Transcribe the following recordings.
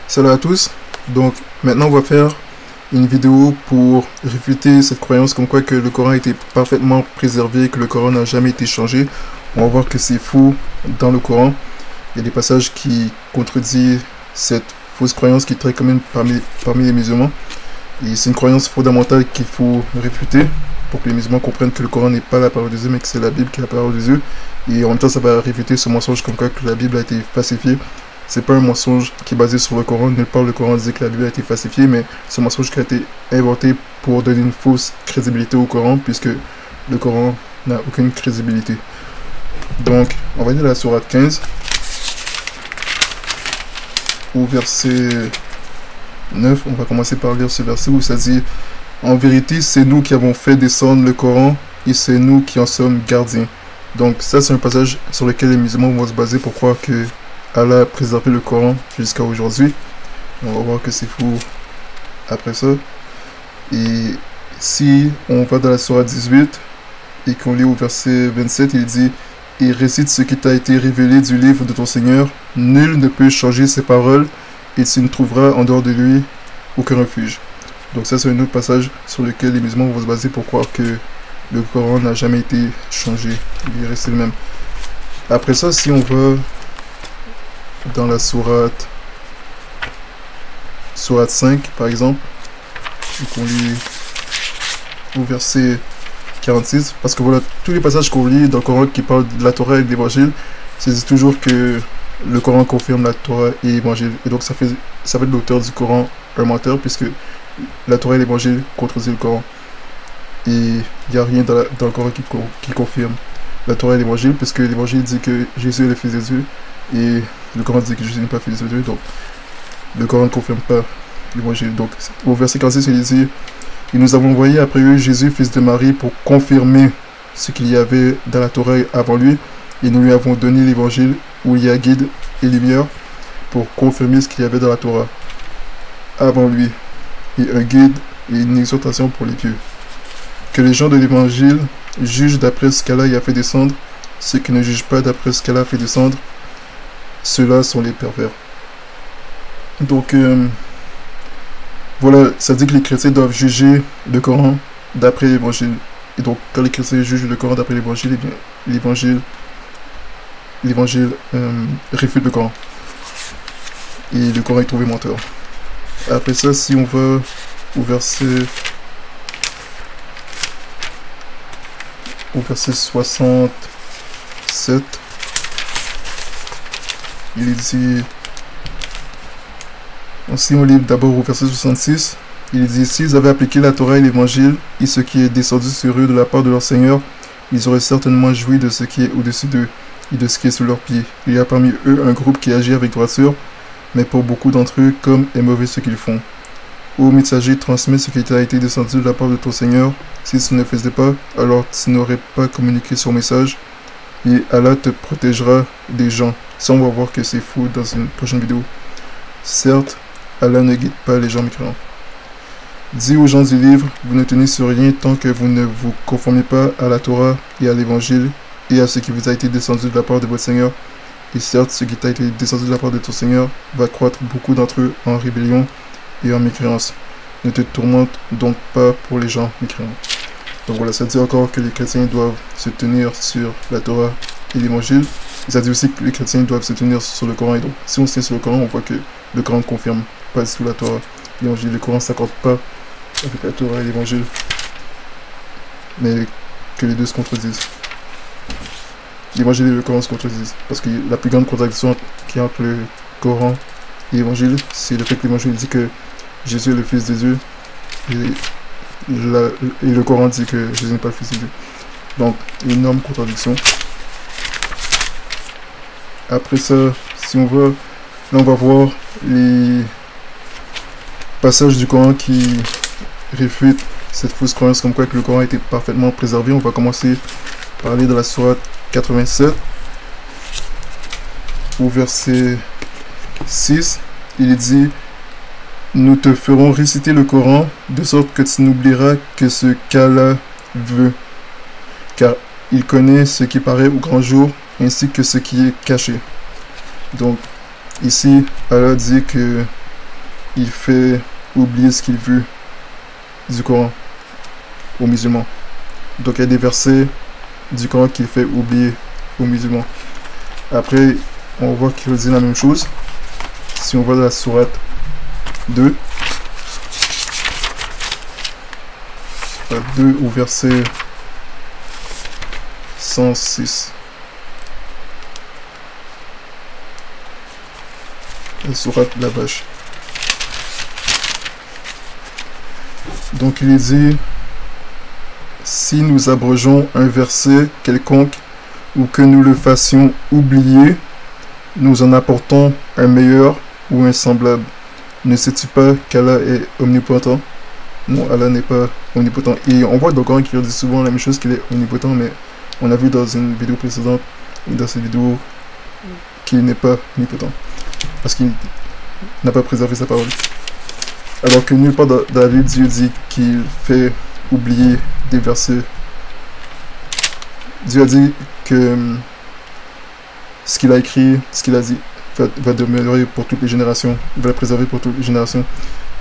Salut à tous. Donc maintenant on va faire une vidéo pour réfuter cette croyance comme quoi que le Coran a été parfaitement préservé, que le Coran n'a jamais été changé. On va voir que c'est faux dans le Coran. Il y a des passages qui contredisent cette fausse croyance qui est très commune parmi les musulmans. Et c'est une croyance fondamentale qu'il faut réfuter pour que les musulmans comprennent que le Coran n'est pas la parole de Dieu mais que c'est la Bible qui est la parole de Dieu. Et en même temps ça va réfuter ce mensonge comme quoi que la Bible a été falsifiée. C'est pas un mensonge qui est basé sur le Coran. Nulle part le Coran dit que la Bible a été falsifiée, mais c'est un mensonge qui a été inventé pour donner une fausse crédibilité au Coran, puisque le Coran n'a aucune crédibilité. Donc, on va lire la sourate 15, au verset 9. On va commencer par lire ce verset où ça dit « En vérité, c'est nous qui avons fait descendre le Coran, et c'est nous qui en sommes gardiens. » Donc ça, c'est un passage sur lequel les musulmans vont se baser pour croire que Allah a préservé le Coran jusqu'à aujourd'hui. On va voir que c'est faux après ça. Et si on va dans la sourate 18 et qu'on lit au verset 27, il dit « Et récite ce qui t'a été révélé du livre de ton Seigneur. Nul ne peut changer ses paroles et tu ne trouveras en dehors de lui aucun refuge. » Donc ça, c'est un autre passage sur lequel les musulmans vont se baser pour croire que le Coran n'a jamais été changé. Il est resté le même. Après ça, si on va dans la sourate 5 par exemple, et qu'on lit au verset 46, parce que voilà, tous les passages qu'on lit dans le Coran qui parlent de la Torah et de l'évangile, c'est toujours que le Coran confirme la Torah et l'évangile, et donc ça fait de l'auteur du Coran un menteur, puisque la Torah et l'évangile contredisent le Coran, et il n'y a rien dans le Coran qui confirme la Torah et l'évangile, puisque l'évangile dit que Jésus est le Fils de Dieu, et le Coran dit que Jésus n'est pas fils de Dieu, donc le Coran ne confirme pas l'évangile. Donc au verset 46, il dit « Et nous avons envoyé après eux Jésus, fils de Marie, pour confirmer ce qu'il y avait dans la Torah avant lui, et nous lui avons donné l'évangile où il y a guide et lumière pour confirmer ce qu'il y avait dans la Torah avant lui, et un guide et une exhortation pour les pieux. Que les gens de l'évangile jugent d'après ce qu'Allah y a fait descendre, ceux qui ne jugent pas d'après ce qu'Allah a fait descendre, ceux-là sont les pervers. » Donc, voilà, ça dit que les chrétiens doivent juger le Coran d'après l'évangile. Et donc, quand les chrétiens jugent le Coran d'après l'évangile, eh bien, l'évangile réfute le Coran. Et le Coran est trouvé menteur. Après ça, si on va au verset 67, il est dit, si on lit d'abord au verset 66, il dit « S'ils avaient appliqué la Torah et l'évangile, et ce qui est descendu sur eux de la part de leur Seigneur, ils auraient certainement joui de ce qui est au-dessus d'eux, et de ce qui est sous leurs pieds. Il y a parmi eux un groupe qui agit avec droiture, mais pour beaucoup d'entre eux, comme est mauvais ce qu'ils font. Ô messager, transmets ce qui t'a été descendu de la part de ton Seigneur. Si tu ne le faisais pas, alors tu n'aurais pas communiqué son message, et Allah te protégera des gens. » Ça, on va voir que c'est faux dans une prochaine vidéo. Certes, Allah ne guide pas les gens mécréants. Dis aux gens du livre, vous ne tenez sur rien tant que vous ne vous conformez pas à la Torah et à l'évangile et à ce qui vous a été descendu de la part de votre Seigneur. Et certes, ce qui t'a été descendu de la part de ton Seigneur va croître beaucoup d'entre eux en rébellion et en mécréance. Ne te tourmente donc pas pour les gens mécréants. Donc voilà, ça dit encore que les chrétiens doivent se tenir sur la Torah et l'évangile. Ça dit aussi que les chrétiens doivent se tenir sur le Coran. Et donc, si on se tient sur le Coran, on voit que le Coran ne confirme pas sous la Torah et l'évangile. Le Coran ne s'accorde pas avec la Torah et l'évangile, mais que les deux se contredisent. L'évangile et le Coran se contredisent, parce que la plus grande contradiction qu'il y a entre le Coran et l'évangile, c'est le fait que l'évangile dit que Jésus est le Fils de Dieu, et le Coran dit que Jésus n'est pas le Fils de Dieu. Donc, une énorme contradiction. Après ça, si on va, là on va voir les passages du Coran qui réfutent cette fausse croyance comme quoi que le Coran a été parfaitement préservé. On va commencer par aller dans la sourate 87, au verset 6, il dit « Nous te ferons réciter le Coran, de sorte que tu n'oublieras que ce qu'Allah veut, car il connaît ce qui paraît au grand jour, ainsi que ce qui est caché. » Donc, ici, Allah dit que il fait oublier ce qu'il veut du Coran aux musulmans. Donc il y a des versets du Coran qu'il fait oublier aux musulmans. Après, on voit qu'il dit la même chose. Si on voit la sourate 2, au verset 106. La sourate la vache. Donc il est dit, si nous abrogeons un verset quelconque ou que nous le fassions oublier, nous en apportons un meilleur ou un semblable. Ne sais-tu pas qu'Allah est omnipotent? Non, Allah n'est pas omnipotent. Et on voit dans le Coran qu'il dit souvent la même chose, qu'il est omnipotent, mais on a vu dans une vidéo précédente et dans cette vidéo qu'il n'est pas omnipotent. Parce qu'il n'a pas préservé sa parole. Alors que nulle part dans la Bible, Dieu dit qu'il fait oublier des versets. Dieu a dit que ce qu'il a écrit, ce qu'il a dit, va demeurer pour toutes les générations. Il va le préserver pour toutes les générations.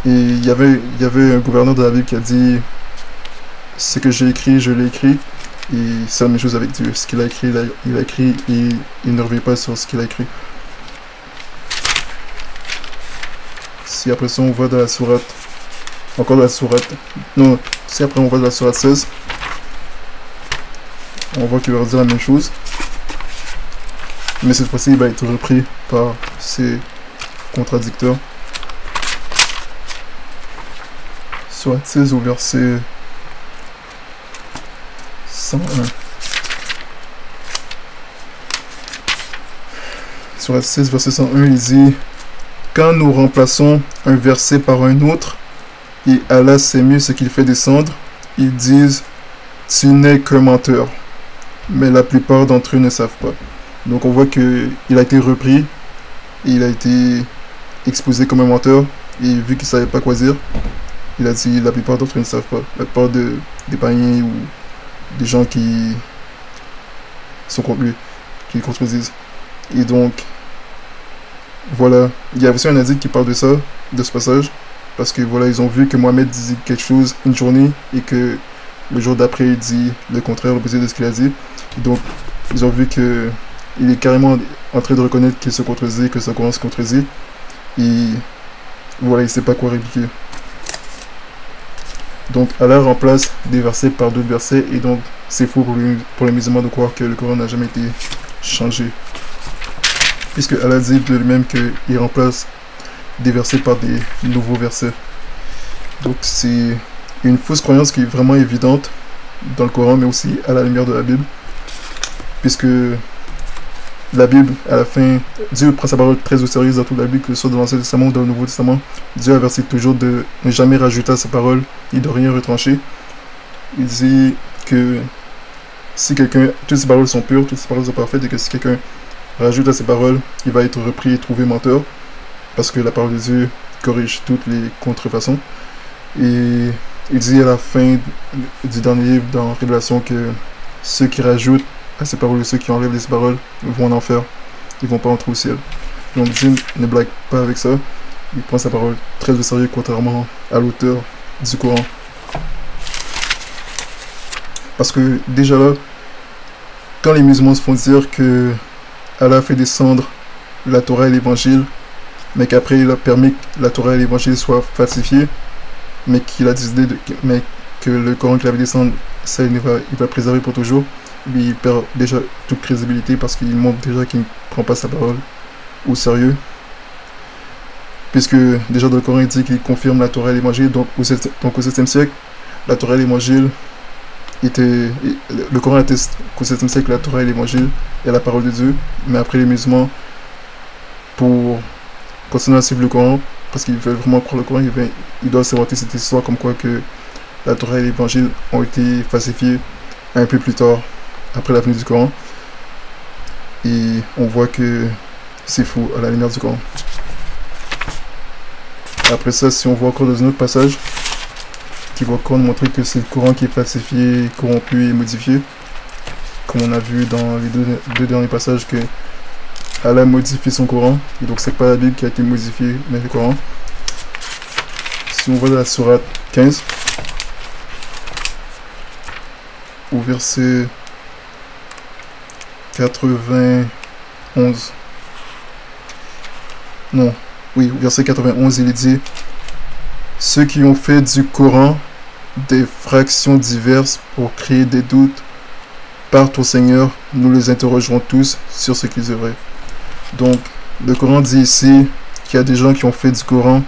Et il y avait un gouverneur de la Bible qui a dit, ce que j'ai écrit, je l'ai écrit. Et c'est la même chose avec Dieu. Ce qu'il a écrit, il a écrit et il ne revient pas sur ce qu'il a écrit. Si après ça on voit dans la sourate, encore dans la sourate, non, si après on voit dans la sourate 16, on voit qu'il va dire la même chose. Mais cette fois-ci, il va être repris par ses contradicteurs. Sourate 16 au verset 101. Sourate 16, verset 101, il dit: quand nous remplaçons un verset par un autre, et Allah sait mieux ce qu'il fait descendre, ils disent, tu n'es qu'un menteur. Mais la plupart d'entre eux ne savent pas. Donc on voit qu'il a été repris, et il a été exposé comme un menteur, et vu qu'il ne savait pas quoi dire, il a dit, la plupart d'entre eux ne savent pas. La plupart des païens ou des gens qui sont contre lui, qui le contredisent. Et donc, voilà, il y a aussi un hadith qui parle de ça, de ce passage, parce que voilà, ils ont vu que Mohamed disait quelque chose une journée et que le jour d'après il dit le contraire, l'opposé de ce qu'il a dit. Et donc, ils ont vu que il est carrément en train de reconnaître qu'il se contredisait, que ça commence à se contredire. Et voilà, il ne sait pas quoi répliquer. Donc, Allah remplace des versets par d'autres versets, et donc c'est faux pour les musulmans de croire que le Coran n'a jamais été changé. Puisque Allah dit de lui-même qu'il remplace des versets par des nouveaux versets. Donc c'est une fausse croyance qui est vraiment évidente dans le Coran, mais aussi à la lumière de la Bible. Puisque la Bible, à la fin, Dieu prend sa parole très au sérieux dans toute la Bible, que ce soit dans l'Ancien Testament ou dans le Nouveau Testament. Dieu avertit toujours de ne jamais rajouter à sa parole et de rien retrancher. Il dit que si quelqu'un, toutes ses paroles sont pures, toutes ses paroles sont parfaites, et que si quelqu'un rajoute à ses paroles, il va être repris et trouvé menteur, parce que la parole de Dieu corrige toutes les contrefaçons. Et il dit à la fin du dernier livre dans Révélation que ceux qui rajoutent à ces paroles et ceux qui enlèvent les paroles vont en enfer, ils vont pas entrer au ciel. Donc Dieu ne blague pas avec ça, il prend sa parole très au sérieux, contrairement à l'auteur du Coran. Parce que déjà là, quand les musulmans se font dire que Allah a fait descendre la Torah et l'évangile, mais qu'après il a permis que la Torah et l'évangile soient falsifiés, mais qu'il a décidé mais que le Coran qu'il avait descendu, ça il va préserver pour toujours, mais il perd déjà toute crédibilité parce qu'il montre déjà qu'il ne prend pas sa parole au sérieux. Puisque déjà dans le Coran il dit qu'il confirme la Torah et l'évangile, donc au 7e siècle, la Torah et l'évangile le Coran atteste qu'au 7e siècle la Torah et l'évangile est la parole de Dieu, mais après les musulmans, pour continuer à suivre le Coran, parce qu'ils veulent vraiment croire le Coran, ils doivent s'inventer cette histoire comme quoi que la Torah et l'évangile ont été falsifiés un peu plus tard, après la venue du Coran. Et on voit que c'est faux à la lumière du Coran. Après ça, si on voit encore dans un autre passage qui va encore nous montrer que c'est le Coran qui est falsifié, corrompu et modifié, comme on a vu dans les deux derniers passages que Allah modifie son Coran, et donc c'est pas la Bible qui a été modifiée, mais le Coran. Si on va dans la sourate 15, au verset 91. Non, oui, au verset 91, il est dit: ceux qui ont fait du Coran des fractions diverses pour créer des doutes, par ton Seigneur, nous les interrogerons tous sur ce qu'ils œuvraient. Donc, le Coran dit ici qu'il y a des gens qui ont fait du Coran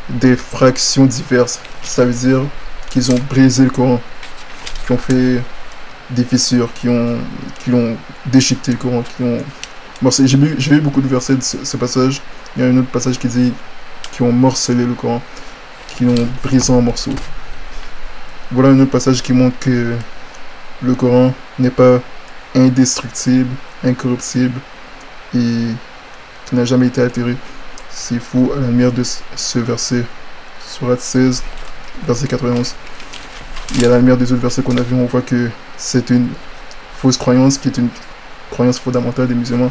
des fractions diverses. Ça veut dire qu'ils ont brisé le Coran, qui ont fait des fissures, qui ont déchiqueté le Coran, qui ont... Bon, j'ai vu beaucoup de versets de ce passage. Il y a un autre passage qui dit qu'ils ont morcelé le Coran, qui l'ont brisé en morceaux. Voilà un autre passage qui montre que le Coran n'est pas indestructible, incorruptible et qui n'a jamais été altéré. C'est fou à la lumière de ce verset, Sourate 16, verset 91. Et à la lumière des autres versets qu'on a vus, on voit que c'est une fausse croyance, qui est une croyance fondamentale des musulmans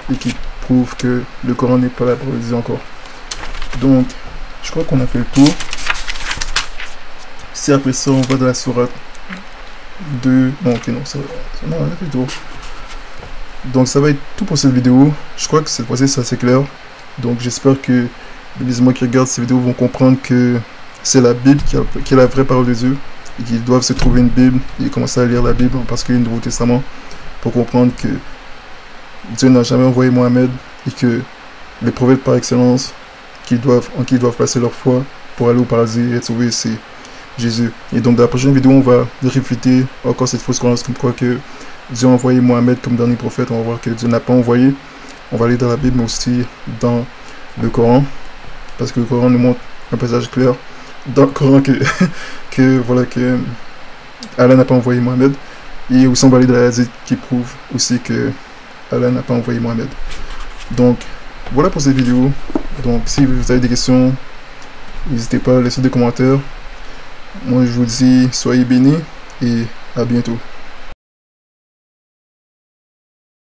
et qui prouve que le Coran n'est pas là pour le dire encore. Donc, je crois qu'on a fait le tour. Si après ça, on va dans la sourate 2... Non, ok, non, non, on a fait le tour. Donc, ça va être tout pour cette vidéo. Je crois que cette fois-ci, c'est assez clair. Donc, j'espère que les musulmans qui regardent cette vidéo vont comprendre que c'est la Bible qui est la vraie parole de Dieu et qu'ils doivent se trouver une Bible et commencer à lire la Bible en particulier le Nouveau Testament pour comprendre que Dieu n'a jamais envoyé Mohammed et que les prophètes par excellence en qui ils doivent placer leur foi pour aller au paradis et être sauvés, c'est Jésus. Et donc dans la prochaine vidéo, on va réfuter encore cette fausse croyance comme quoi que Dieu a envoyé Mohammed comme dernier prophète. On va voir que Dieu n'a pas envoyé. On va aller dans la Bible, mais aussi dans le Coran, parce que le Coran nous montre un passage clair dans le Coran que Allah n'a pas envoyé Mohammed. Et aussi on va aller dans la hadith qui prouve aussi que Allah n'a pas envoyé Mohammed. Donc voilà pour cette vidéo. Donc si vous avez des questions, n'hésitez pas à laisser des commentaires. Moi je vous dis soyez bénis et à bientôt.